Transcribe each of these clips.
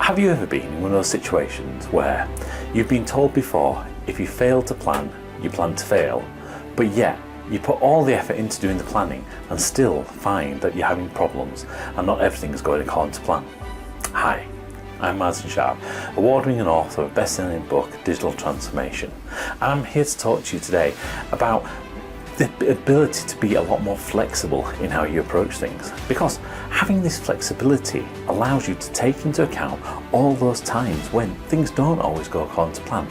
Have you ever been in one of those situations where you've been told before, if you fail to plan, you plan to fail, but yet you put all the effort into doing the planning and still find that you're having problems and not everything is going according to plan? Hi, I'm Martin Sharp, award-winning author of a best-selling book, Digital Transformation. And I'm here to talk to you today about the ability to be a lot more flexible in how you approach things, because having this flexibility allows you to take into account all those times when things don't always go according to plan.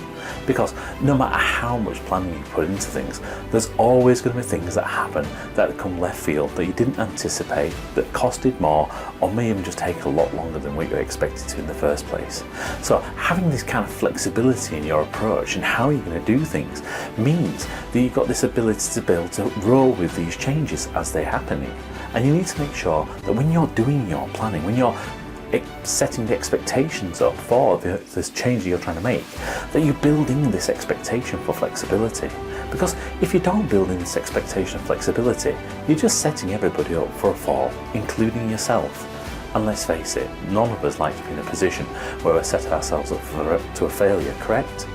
Because no matter how much planning you put into things, there's always going to be things that happen that come left field that you didn't anticipate, that costed more, or may even just take a lot longer than what you expected to in the first place. So having this kind of flexibility in your approach and how you're going to do things means that you've got this ability to be able to roll with these changes as they're happening. And you need to make sure that when you're doing your planning, when you're setting the expectations up for this change that you're trying to make, that you build in this expectation for flexibility. Because if you don't build in this expectation of flexibility, you're just setting everybody up for a fall, including yourself. And let's face it, none of us like to be in a position where we're setting ourselves up to a failure, correct?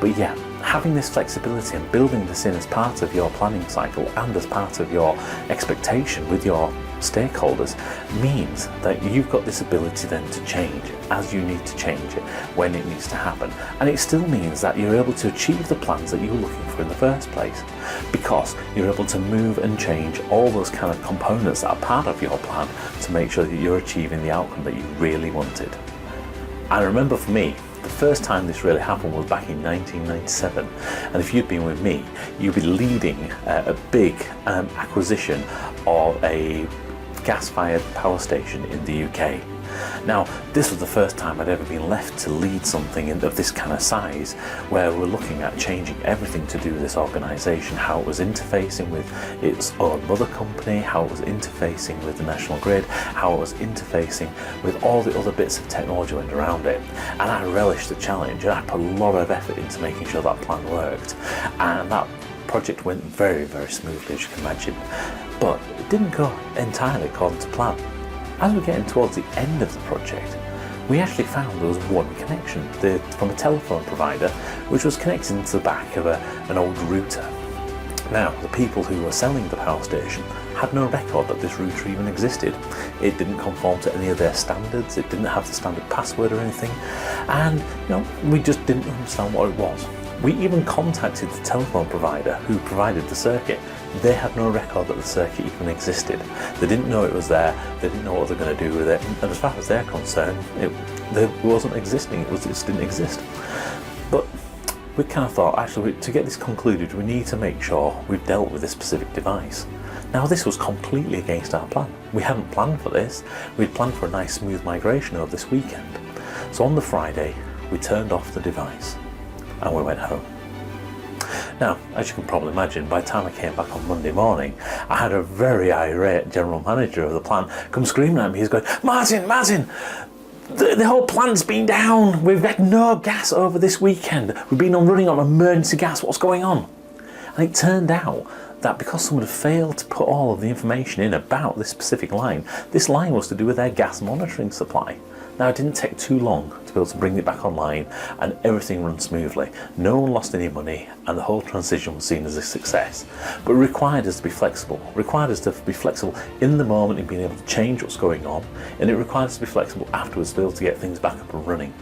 But yeah, having this flexibility and building this in as part of your planning cycle and as part of your expectation with your stakeholders means that you've got this ability then to change as you need to change it when it needs to happen. And it still means that you're able to achieve the plans that you were looking for in the first place, because you're able to move and change all those kind of components that are part of your plan to make sure that you're achieving the outcome that you really wanted. I remember for me, the first time this really happened was back in 1997, and if you'd been with me, you'd be leading a big acquisition of a gas-fired power station in the UK. Now, this was the first time I'd ever been left to lead something of this kind of size, where we're looking at changing everything to do with this organisation, how it was interfacing with its own mother company, how it was interfacing with the national grid, how it was interfacing with all the other bits of technology that went around it. And I relished the challenge, and I put a lot of effort into making sure that plan worked. And that project went very, very smoothly, as you can imagine. But it didn't go entirely according to plan. As we're getting towards the end of the project, we actually found there was one connection from a telephone provider, which was connected into the back of an old router. Now, the people who were selling the power station had no record that this router even existed. It didn't conform to any of their standards, it didn't have the standard password or anything, and we just didn't understand what it was. We even contacted the telephone provider who provided the circuit. They had no record that the circuit even existed. They didn't know it was there, they didn't know what they were going to do with it, and as far as they're concerned, it wasn't existing, it just didn't exist. But we kind of thought, actually, to get this concluded, we need to make sure we've dealt with this specific device. Now, this was completely against our plan. We hadn't planned for this. We'd planned for a nice smooth migration over this weekend. So on the Friday, we turned off the device and we went home. Now, as you can probably imagine, by the time I came back on Monday morning, I had a very irate general manager of the plant come screaming at me. He's going, Martin, the whole plant's been down. We've had no gas over this weekend. We've been running on emergency gas. What's going on? And it turned out that because someone had failed to put all of the information in about this specific line, this line was to do with their gas monitoring supply. Now, it didn't take too long to be able to bring it back online, and everything ran smoothly. No one lost any money, and the whole transition was seen as a success. But it required us to be flexible. It required us to be flexible in the moment in being able to change what's going on, and it required us to be flexible afterwards to be able to get things back up and running.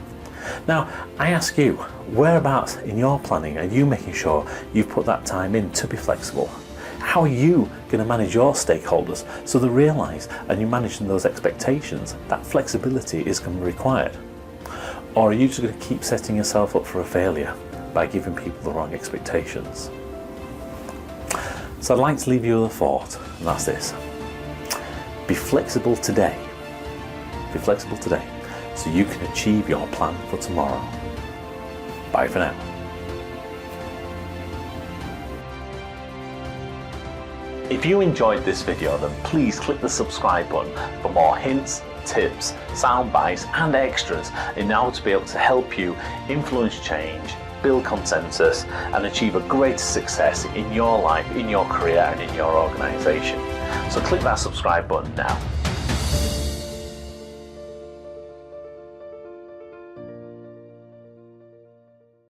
Now, I ask you, whereabouts in your planning are you making sure you've put that time in to be flexible? How are you going to manage your stakeholders so they realise, and you're managing those expectations, that flexibility is going to be required? Or are you just going to keep setting yourself up for a failure by giving people the wrong expectations? So I'd like to leave you with a thought, and that's this. Be flexible today. Be flexible today so you can achieve your plan for tomorrow. Bye for now. If you enjoyed this video, then please click the subscribe button for more hints, tips, sound bites and extras in order to be able to help you influence change, build consensus and achieve a greater success in your life, in your career and in your organisation. So click that subscribe button now.